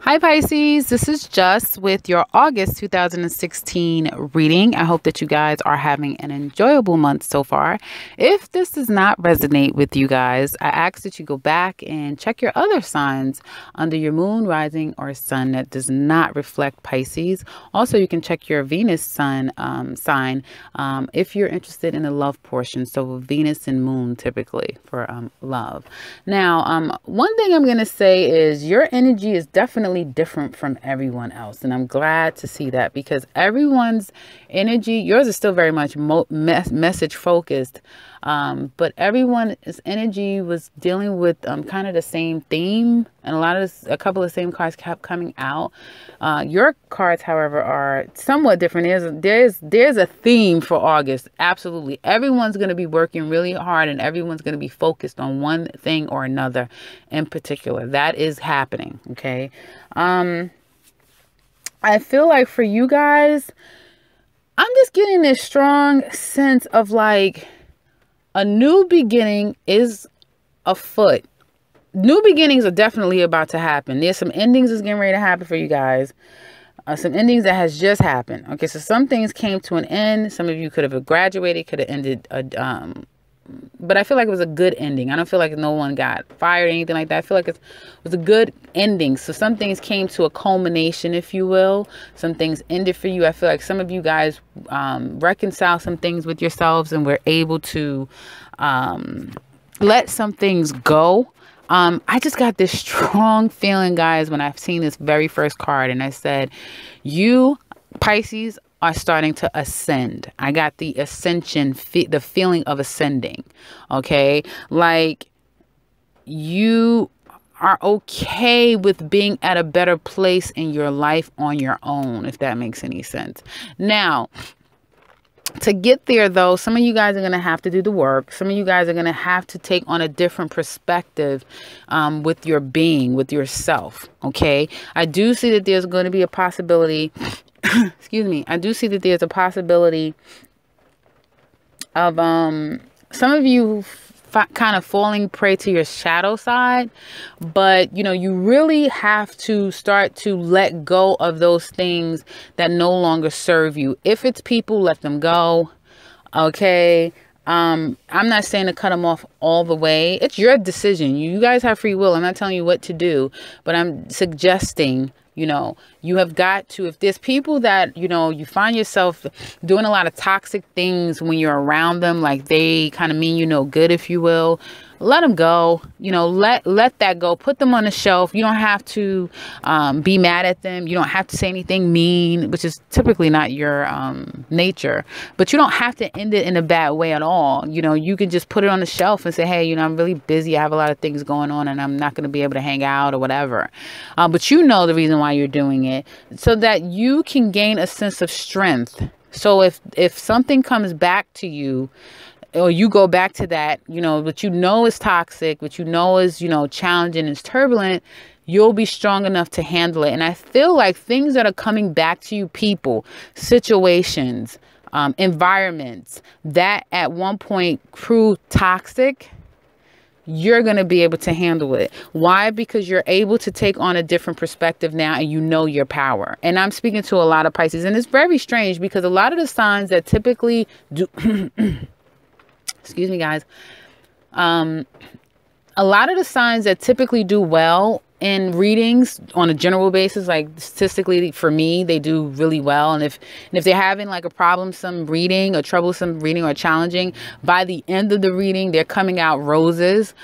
Hi Pisces, this is Just with your August 2016 reading. I hope that you guys are having an enjoyable month so far. If this does not resonate with you guys, I ask that you go back and check your other signs under your moon, rising, or sun that does not reflect Pisces. Also, you can check your Venus sign if you're interested in the love portion. So Venus and moon typically for love. Now, one thing I'm going to say is your energy is definitely different from everyone else, and I'm glad to see that, because everyone's energy, yours is still very much message focused, but everyone's energy was dealing with kind of the same theme, and a couple of same cards kept coming out. Your cards, however, are somewhat different. There's a theme for August. Absolutely, everyone's going to be working really hard, and everyone's going to be focused on one thing or another in particular. That is happening. Okay. I feel like for you guys, I'm just getting this strong sense of like a new beginning is afoot. New beginnings are definitely about to happen. There's some endings that's getting ready to happen for you guys. Some endings that has just happened. Okay, so some things came to an end. Some of you could have graduated, could have ended but I feel like it was a good ending. I don't feel like no one got fired or anything like that. I feel like it was a good ending. So some things came to a culmination, if you will. Some things ended for you. I feel like some of you guys reconcile some things with yourselves and were able to let some things go. I just got this strong feeling, guys, when I've seen this very first card, and I said, you, Pisces, are starting to ascend. I got the ascension, the feeling of ascending. Okay. Like you are okay with being at a better place in your life on your own, if that makes any sense. Now, to get there, though, some of you guys are going to have to do the work. Some of you guys are going to have to take on a different perspective with your being, with yourself. Okay. I do see that there's going to be a possibility excuse me. I do see that there's a possibility of some of you kind of falling prey to your shadow side, but you really have to start to let go of those things that no longer serve you. If it's people, let them go. Okay. I'm not saying to cut them off all the way. It's your decision. You guys have free will. I'm not telling you what to do, but I'm suggesting, you have got to, if there's people that, you find yourself doing a lot of toxic things when you're around them, like they kind of mean good, if you will, let them go. Let that go. Put them on the shelf. You don't have to be mad at them. You don't have to say anything mean, which is typically not your nature. But you don't have to end it in a bad way at all. You can just put it on the shelf and say, hey, I'm really busy. I have a lot of things going on and I'm not going to be able to hang out or whatever. But the reason why you're doing it, so that you can gain a sense of strength. So if something comes back to you, or you go back to that, what is toxic, what is, challenging, is turbulent, you'll be strong enough to handle it. And I feel like things that are coming back to you, people, situations, environments that at one point proved toxic, you're going to be able to handle it. Why? Because you're able to take on a different perspective now, and your power. And I'm speaking to a lot of Pisces, and it's very strange because a lot of the signs that typically do excuse me, guys. A lot of the signs that typically do well in readings on a general basis, like statistically for me, they do really well. And if they're having like a troublesome reading or challenging, by the end of the reading, they're coming out roses.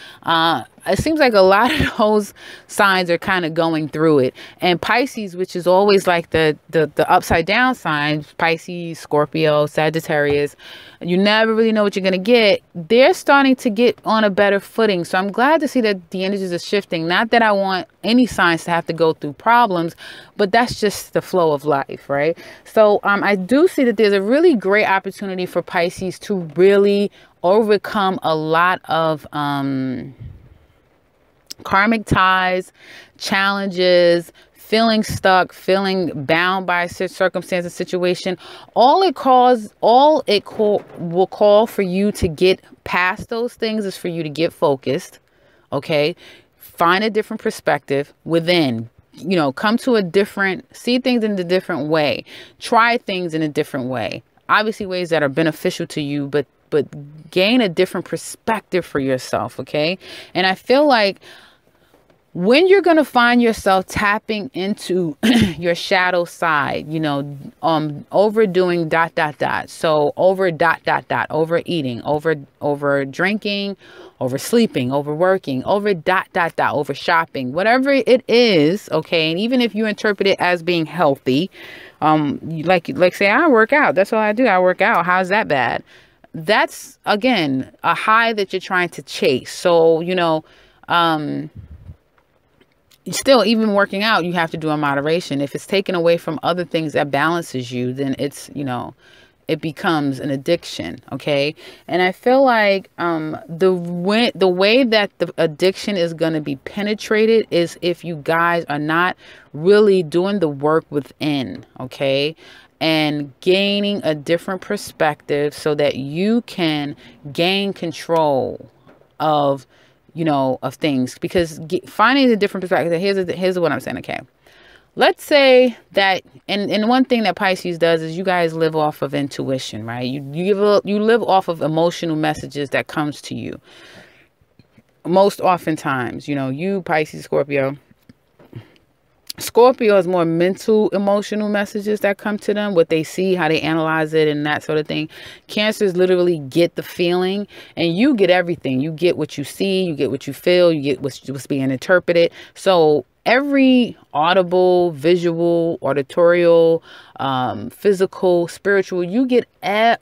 It seems like a lot of those signs are kind of going through it. And Pisces, which is always like the upside down signs, Pisces, Scorpio, Sagittarius, you never really know what you're going to get. They're starting to get on a better footing. So I'm glad to see that the energies are shifting. Not that I want any signs to have to go through problems, but that's just the flow of life, right? So I do see that there's a really great opportunity for Pisces to really overcome a lot of karmic ties, challenges, feeling stuck, feeling bound by a circumstance and situation. All it will call for you to get past those things is for you to get focused. Okay. Find a different perspective within. come to see things in a different way, try things in a different way, obviously ways that are beneficial to you, but gain a different perspective for yourself. Okay. And I feel like when you're going to find yourself tapping into your shadow side, overdoing ... So overeating, over drinking, over sleeping, overworking, over shopping, whatever it is. Okay. And even if you interpret it as being healthy, like say, I work out. That's all I do. I work out. How's that bad? That's, again, a high that you're trying to chase. So, still, even working out, you have to do in moderation. If it's taken away from other things that balances you, then it's, it becomes an addiction. Okay. And I feel like the way that the addiction is going to be penetrated is if you guys are not really doing the work within. Okay. And gaining a different perspective so that you can gain control of things, because finding a different perspective. Here's what I'm saying. Okay. Let's say that, and one thing that Pisces does is you guys live off of intuition, right? You live off of emotional messages that comes to you. Most oftentimes, you Pisces, Scorpio is more mental, emotional messages that come to them, what they see, how they analyze it, and that sort of thing. Cancers literally get the feeling, and you get everything. You get what you see, you get what you feel, you get what's being interpreted. So every audible, visual, auditorial, physical, spiritual, you have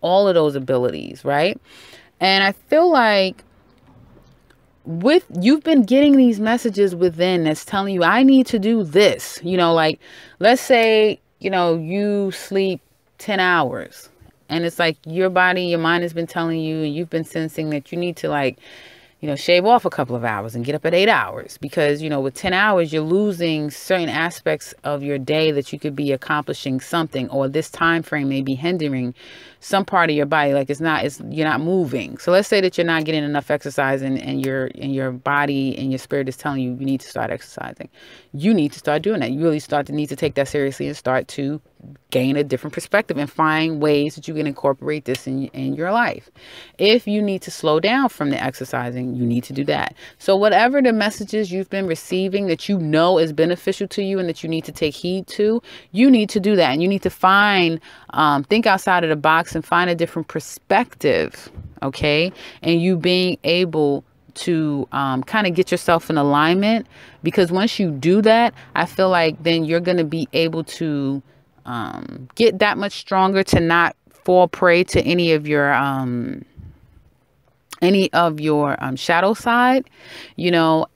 all of those abilities, right? And I feel like you've been getting these messages within that's telling you, I need to do this, like, let's say, you sleep 10 hours and it's like your mind has been telling you, and you've been sensing that you need to shave off a couple of hours and get up at 8 hours, because, with 10 hours, you're losing certain aspects of your day that you could be accomplishing something, or this time frame may be hindering some part of your body. Like you're not moving. So let's say that you're not getting enough exercise, and your body and your spirit is telling you need to start exercising. You need to start doing that. You really need to take that seriously and start to gain a different perspective and find ways that you can incorporate this in your life. If you need to slow down from the exercising, you need to do that. So whatever the messages you've been receiving that is beneficial to you and that you need to take heed to, you need to do that. And you need to think outside of the box and find a different perspective. Okay. And you being able to kind of get yourself in alignment, because once you do that, I feel like then you're going to be able to get that much stronger to not fall prey to any of your shadow side,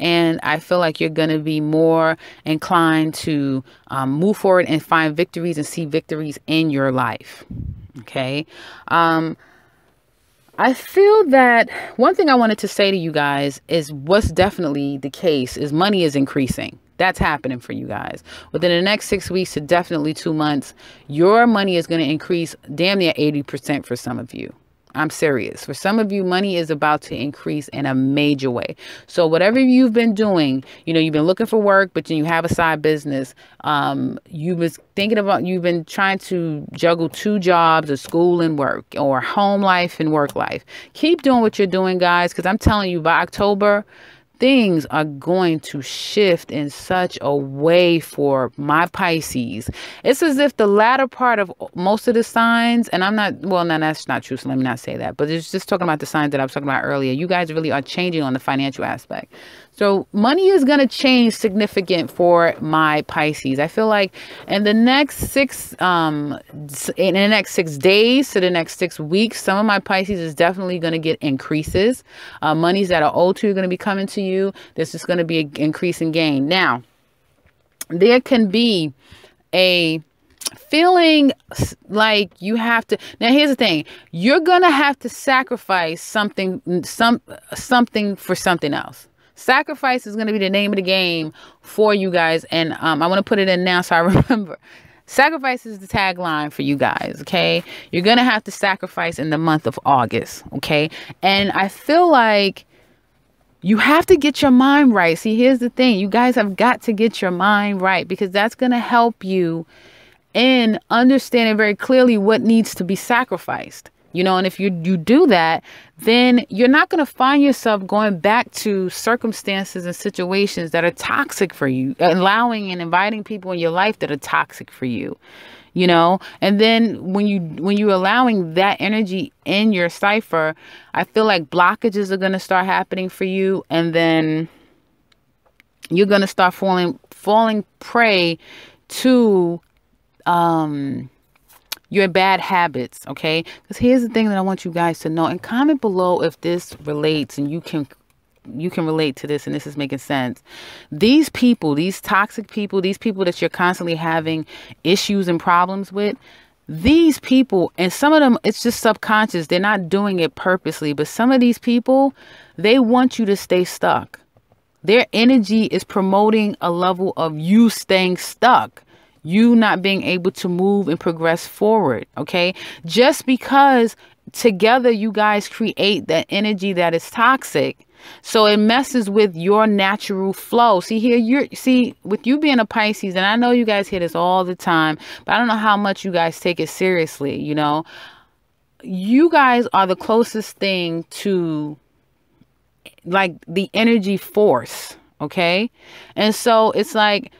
and I feel like you're going to be more inclined to move forward and find victories and see victories in your life. Okay. I feel that one thing I wanted to say to you guys is what's definitely the case is money is increasing. That's happening for you guys. Within the next 6 weeks to definitely 2 months, your money is going to increase damn near 80% for some of you. I'm serious. For some of you, money is about to increase in a major way. So whatever you've been doing, you've been looking for work, but then you have a side business. You've been trying to juggle 2 jobs, or school and work, or home life and work life. Keep doing what you're doing, guys, because I'm telling you, by October, things are going to shift in such a way for my Pisces. It's as if the latter part of most of the signs, and that's not true, so let me not say that, but it's just talking about the signs that I was talking about earlier. You guys really are changing on the financial aspect. So money is going to change significant for my Pisces. I feel like in the next 6 days to the next 6 weeks, some of my Pisces is definitely going to get increases. Monies that are owed to you are going to be coming to you. There's just going to be an increase in gain. Now, there can be a feeling like you have to. Now, here's the thing. You're going to have to sacrifice something for something else. Sacrifice is going to be the name of the game for you guys. And I want to put it in now so I remember. Sacrifice is the tagline for you guys, okay? You're going to have to sacrifice in the month of August, okay? And I feel like You have to get your mind right. See, here's the thing. You guys have got to get your mind right, because that's going to help you in understanding very clearly what needs to be sacrificed. You know, and if you do that, then you're not going to find yourself going back to circumstances and situations that are toxic for you, allowing and inviting people in your life that are toxic for you, you know. And then when you're allowing that energy in your cipher, I feel like blockages are going to start happening for you. And then you're going to start falling prey to your bad habits, okay? Because here's the thing that I want you guys to know, and comment below if this relates and you can relate to this and this is making sense. These people, these toxic people, these people that you're constantly having issues and problems with, these people, and some of them, it's just subconscious. They're not doing it purposely, but some of these people, they want you to stay stuck. Their energy is promoting a level of you staying stuck. You not being able to move and progress forward, okay? Just because together you guys create that energy that is toxic, so it messes with your natural flow. See here, with you being a Pisces, and I know you guys hear this all the time, but I don't know how much you guys take it seriously, you know? You guys are the closest thing to like the energy force, okay? And so it's like,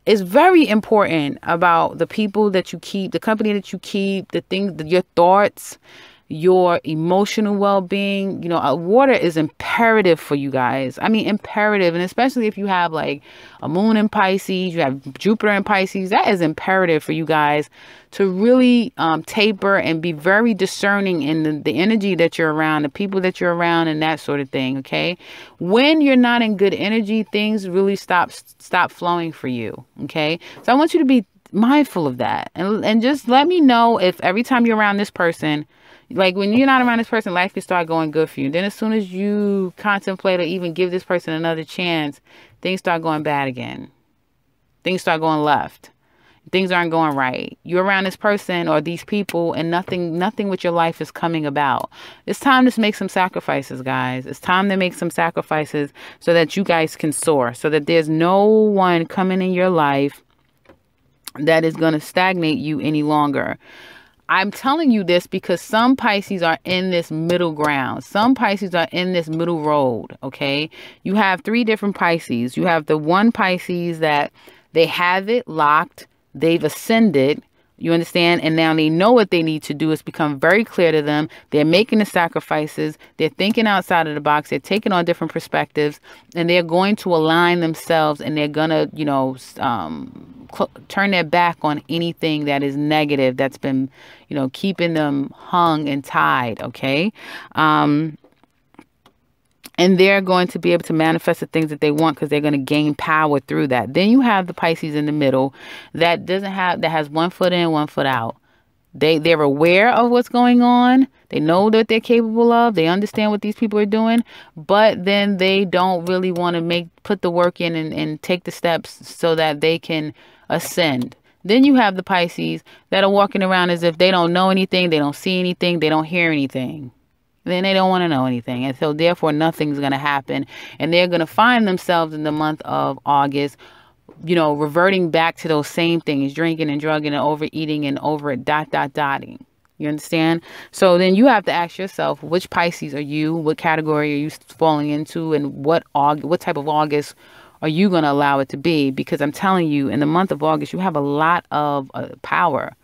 it's very important about the people that you keep, the company that you keep, the things, your thoughts, your emotional well-being. You know, water is imperative for you guys. I mean, imperative. And especially if you have like a moon in Pisces, you have Jupiter in Pisces, that is imperative for you guys to really taper and be very discerning in the energy that you're around, the people that you're around, and that sort of thing. Okay. When you're not in good energy, things really stop flowing for you. Okay. So I want you to be mindful of that, and just let me know if every time you're around this person, like when you're not around this person, life can start going good for you. Then as soon as you contemplate or even give this person another chance, things start going bad again. Things start going left. Things aren't going right. You're around this person or these people and nothing with your life is coming about. It's time to make some sacrifices, guys. It's time to make some sacrifices so that you guys can soar, so that there's no one coming in your life that is going to stagnate you any longer. I'm telling you this because some Pisces are in this middle ground. Some Pisces are in this middle road, okay? You have three different Pisces. You have the one Pisces that they have it locked. They've ascended. You understand? And now they know what they need to do. It's become very clear to them. They're making the sacrifices. They're thinking outside of the box. They're taking on different perspectives. And they're going to align themselves. And they're going to, you know, turn their back on anything that is negative that's been, you know, keeping them hung and tied. Okay. And they're going to be able to manifest the things that they want because they're going to gain power through that. Then you have the Pisces in the middle that has 1 foot in, 1 foot out. They're aware of what's going on. They know that they're capable of. They understand what these people are doing, but then they don't really want to put the work in and take the steps so that they can ascend. Then you have the Pisces that are walking around as if they don't know anything, they don't see anything, they don't hear anything. Then they don't want to know anything. And so therefore nothing's going to happen. And they're going to find themselves in the month of August, you know, reverting back to those same things, drinking and drugging and overeating and dotting. You understand? So then you have to ask yourself, which Pisces are you? What category are you falling into? And what type of August are you going to allow it to be? Because I'm telling you, in the month of August, you have a lot of power.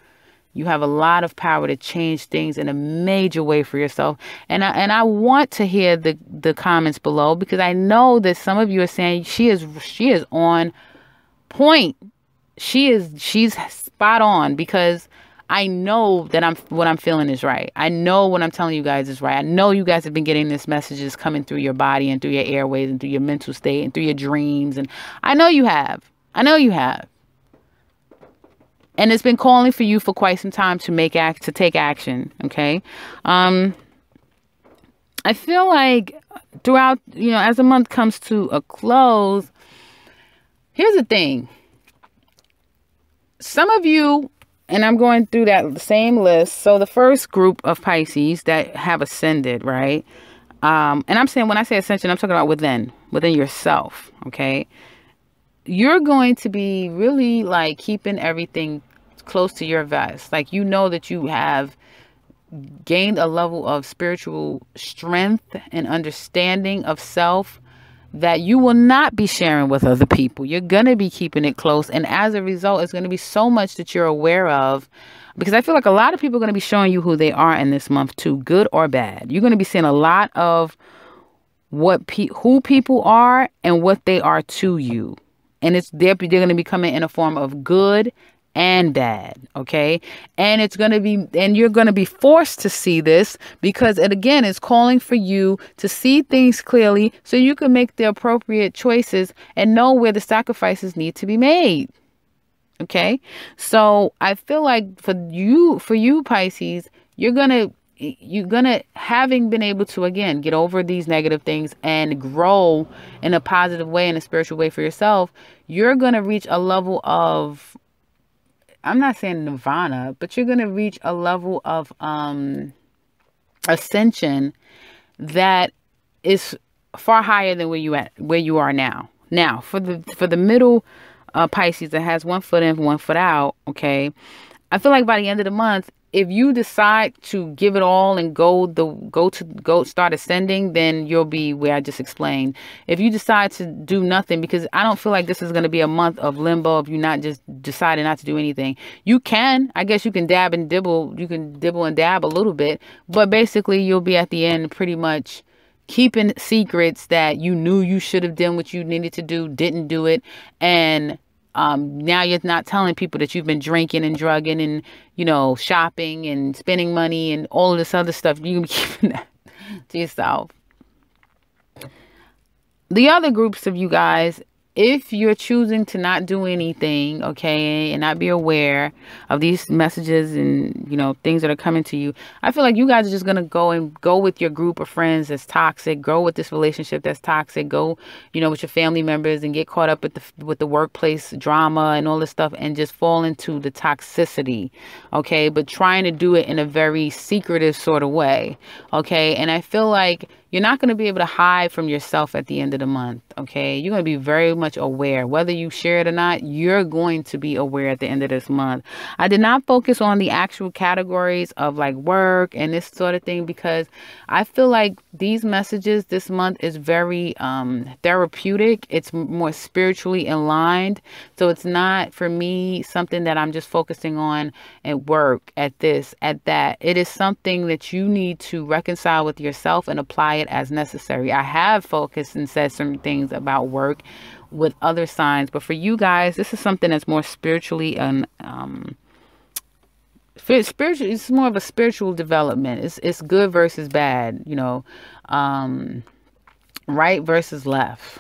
You have a lot of power to change things in a major way for yourself. And I want to hear the comments below, because I know that some of you are saying she is on point. She's spot on, because I know that what I'm feeling is right. I know what I'm telling you guys is right. I know you guys have been getting this messages coming through your body and through your airways and through your mental state and through your dreams. And I know you have. And it's been calling for you for quite some time to take action. Okay. I feel like throughout, you know, as the month comes to a close, here's the thing. Some of you, and I'm going through that same list. So the first group of Pisces that have ascended, right? And I'm saying, when I say ascension, I'm talking about within yourself. Okay. You're going to be really like keeping everything close to your vest. Like, you know that you have gained a level of spiritual strength and understanding of self that you will not be sharing with other people. You're going to be keeping it close. And as a result, it's going to be so much that you're aware of, because I feel like a lot of people are going to be showing you who they are in this month too, good or bad. You're going to be seeing a lot of who people are and what they are to you. And they're going to be coming in a form of good and bad. Okay. And you're going to be forced to see this, because it again is calling for you to see things clearly so you can make the appropriate choices and know where the sacrifices need to be made. Okay. So I feel like for you Pisces, you're going to, having been able to, again, get over these negative things and grow in a positive way, in a spiritual way for yourself, you're going to reach a level of, I'm not saying nirvana, but you're going to reach a level of ascension that is far higher than where you are now. Now, for the middle Pisces that has 1 foot in, 1 foot out, okay, I feel like by the end of the month, if you decide to give it all and go start ascending, then you'll be where I just explained. If you decide to do nothing, because I don't feel like this is going to be a month of limbo, if you not just deciding not to do anything, I guess you can dab and dibble, and dab a little bit, but basically you'll be at the end pretty much keeping secrets that you knew you should have done what you needed to do, didn't do it, and now you're not telling people that you've been drinking and drugging and, shopping and spending money and all of this other stuff. You can be keeping that to yourself. The other groups of you guys, if you're choosing to not do anything, okay, and not be aware of these messages and, things that are coming to you, I feel like you guys are just going to go with your group of friends that's toxic, go with this relationship that's toxic, go, with your family members and get caught up with the workplace drama and all this stuff and just fall into the toxicity, okay, but trying to do it in a very secretive sort of way, okay, and I feel like you're not going to be able to hide from yourself at the end of the month, okay? You're going to be very much aware. Whether you share it or not, you're going to be aware at the end of this month. I did not focus on the actual categories of like work and this sort of thing, because I feel like these messages this month is very therapeutic. It's more spiritually aligned. So it's not, for me, something that I'm just focusing on at work, at this, at that. It is something that you need to reconcile with yourself and apply it as necessary. I have focused and said some things about work with other signs, but for you guys, this is something that's more spiritually and spiritual. It's more of a spiritual development. It's good versus bad, right versus left,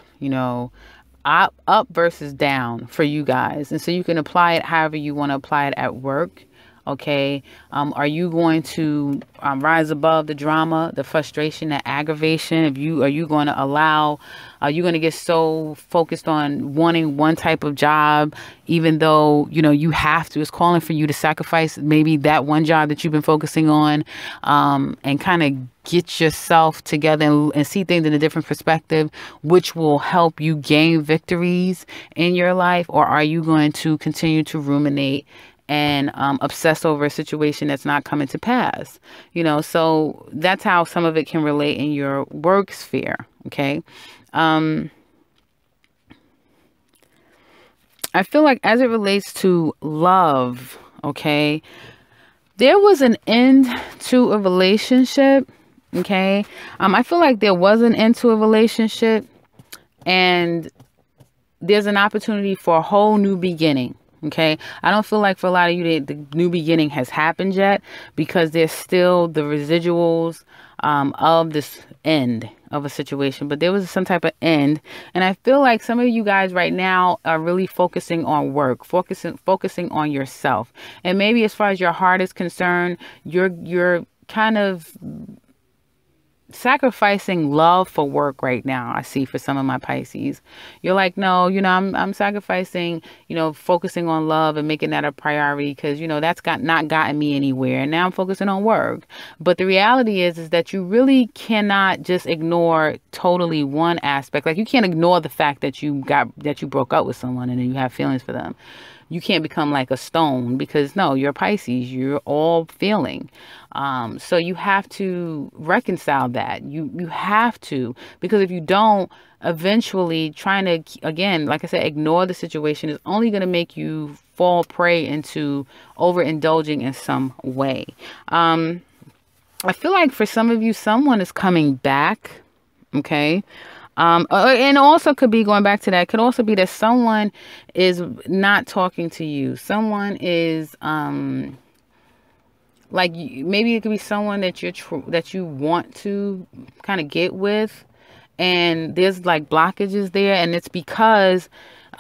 up versus down for you guys. And so you can apply it however you want to apply it at work. Okay. Are you going to rise above the drama, the frustration, the aggravation? Are you going to get so focused on wanting one type of job, even though, you have to, it's calling for you to sacrifice maybe that one job that you've been focusing on, and kind of get yourself together and see things in a different perspective, which will help you gain victories in your life? Or are you going to continue to ruminate and obsess over a situation that's not coming to pass? So that's how some of it can relate in your work sphere. Okay. I feel like as it relates to love, okay, there was an end to a relationship. Okay. I feel like there was an end to a relationship, and there's an opportunity for a whole new beginning. Okay. I don't feel like for a lot of you, the new beginning has happened yet, because there's still the residuals of this end of a situation, but there was some type of end. And I feel like some of you guys right now are really focusing on work, focusing on yourself. And maybe as far as your heart is concerned, you're kind of sacrificing love for work right now. I see for some of my Pisces, you're like, no, I'm sacrificing, focusing on love and making that a priority because that's not gotten me anywhere, and now I'm focusing on work. But the reality is that you really cannot just ignore totally one aspect. Like, you can't ignore the fact that you broke up with someone and then you have feelings for them. You can't become like a stone, because no, you're Pisces. You're all feeling. So you have to reconcile that. You have to, because if you don't, eventually trying to, again, like I said, ignore the situation is only going to make you fall prey into overindulging in some way. I feel like for some of you, someone is coming back. Okay. And also could be, going back to that, could also be that someone is not talking to you. Someone is, like, maybe it could be someone that you want to kind of get with, and there's like blockages there, and it's because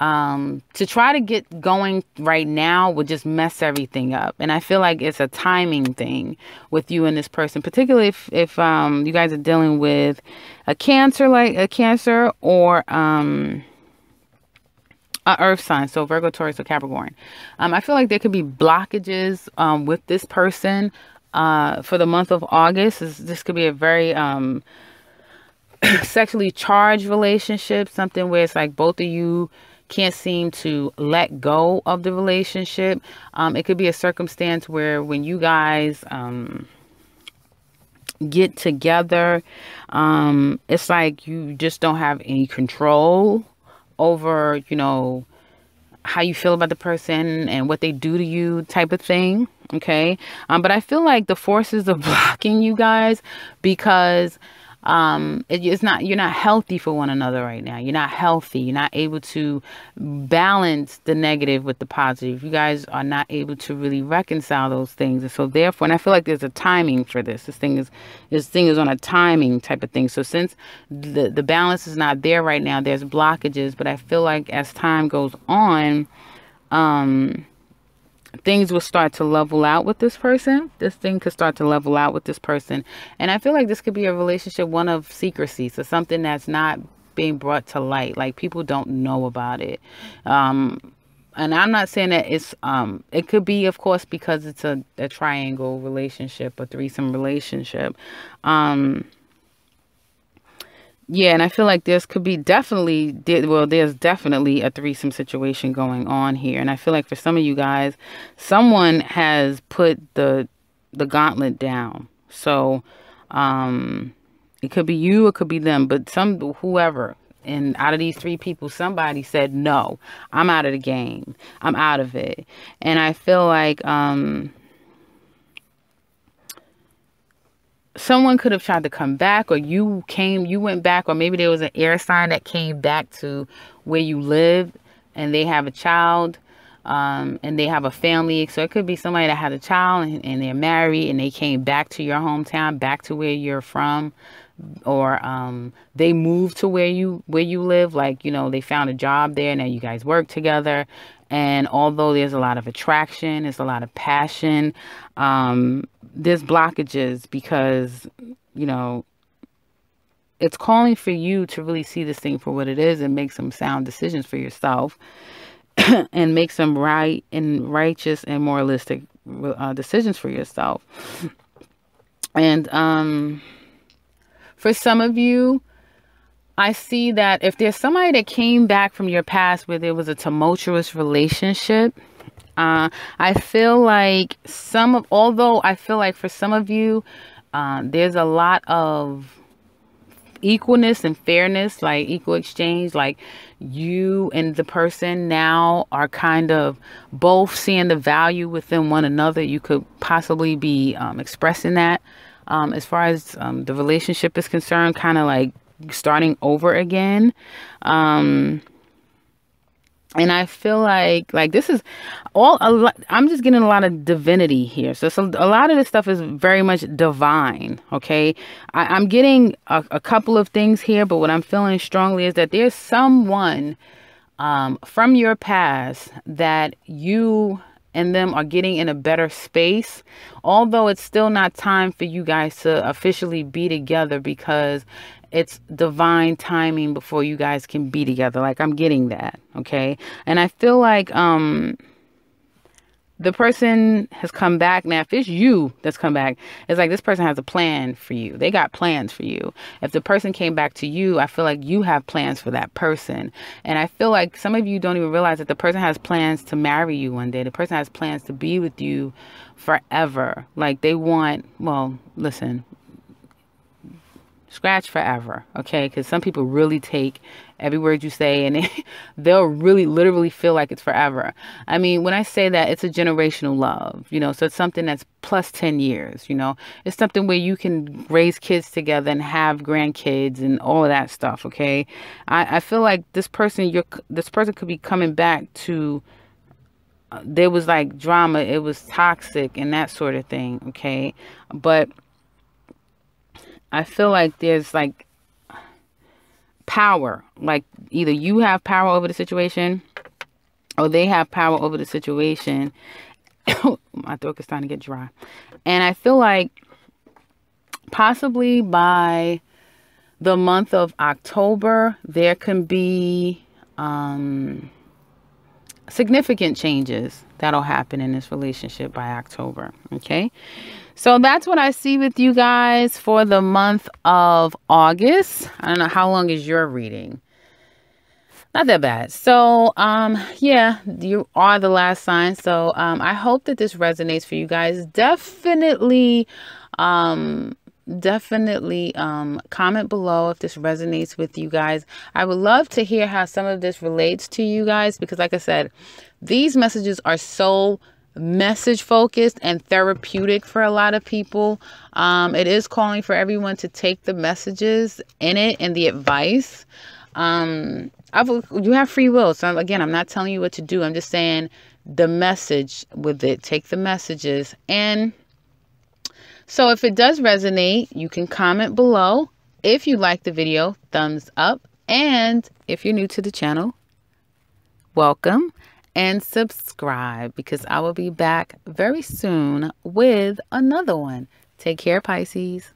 to try to get going right now would just mess everything up. And I feel like it's a timing thing with you and this person, particularly if you guys are dealing with a Cancer, or a earth sign, so Virgo, Taurus, or Capricorn. I feel like there could be blockages with this person for the month of August. This could be a very sexually charged relationship, something where it's like both of you can't seem to let go of the relationship. It could be a circumstance where when you guys get together, it's like you just don't have any control over, how you feel about the person and what they do to you, type of thing. Okay. But I feel like the forces are blocking you guys because you're not healthy for one another right now. You're not healthy. You're not able to balance the negative with the positive. You guys are not able to really reconcile those things. And so therefore, and I feel like there's a timing for this. This thing is on a timing type of thing. So since the balance is not there right now, there's blockages, but I feel like as time goes on, things will start to level out with this person. This thing could start to level out with this person. And I feel like this could be a relationship, one of secrecy. So something that's not being brought to light. Like, people don't know about it. And I'm not saying that it's, it could be, of course, because it's a triangle relationship, a threesome relationship. Yeah, and I feel like there's definitely a threesome situation going on here. And I feel like for some of you guys, someone has put the gauntlet down. So it could be you, it could be them, but whoever. And out of these three people, somebody said, no, I'm out of the game. I'm out of it. And I feel like someone could have tried to come back, or you went back, or maybe there was an air sign that came back to where you lived and they have a child, and they have a family. So it could be somebody that had a child and they're married and they came back to your hometown, back to where you're from, or they moved to where you live. Like, they found a job there. Now you guys work together. And although there's a lot of attraction, there's a lot of passion, there's blockages because, it's calling for you to really see this thing for what it is and make some sound decisions for yourself and make some right and righteous and moralistic decisions for yourself. And for some of you, I see that if there's somebody that came back from your past where there was a tumultuous relationship, I feel like although I feel like for some of you, there's a lot of equalness and fairness, like equal exchange, like you and the person now are kind of both seeing the value within one another. You could possibly be expressing that as far as the relationship is concerned, kind of like starting over again. And I feel like this is I'm just getting a lot of divinity here. So a lot of this stuff is very much divine. Okay. I'm getting a couple of things here, but what I'm feeling strongly is that there's someone from your past that you and them are getting in a better space. Although it's still not time for you guys to officially be together, because it's divine timing before you guys can be together. Like, I'm getting that. Okay. And I feel like, the person has come back. Now, if it's you that's come back, it's like this person has a plan for you. They got plans for you. If the person came back to you, I feel like you have plans for that person. And I feel like some of you don't even realize that the person has plans to marry you one day. The person has plans to be with you forever. Like, they want, well, listen, scratch forever, okay? Because some people really take every word you say, and they'll really literally feel like it's forever. I mean, when I say that, it's a generational love, you know, so it's something that's plus 10 years, you know. It's something where you can raise kids together and have grandkids and all of that stuff, okay? I feel like this person could be coming back to, there was like drama, it was toxic and that sort of thing, okay? But I feel like there's like power, like either you have power over the situation or they have power over the situation. My throat is starting to get dry. And I feel like possibly by the month of October, there can be significant changes that'll happen in this relationship by October. Okay. So that's what I see with you guys for the month of August. I don't know, how long is your reading? Not that bad. So, yeah, you are the last sign. So, I hope that this resonates for you guys. Definitely, comment below if this resonates with you guys. I would love to hear how some of this relates to you guys, because like I said, these messages are so message focused and therapeutic for a lot of people. It is calling for everyone to take the messages in it and the advice. You have free will. So again, I'm not telling you what to do. I'm just saying the message with it. Take the messages. And so if it does resonate, you can comment below. If you like the video, thumbs up. And if you're new to the channel, welcome. And subscribe, because I will be back very soon with another one. Take care, Pisces.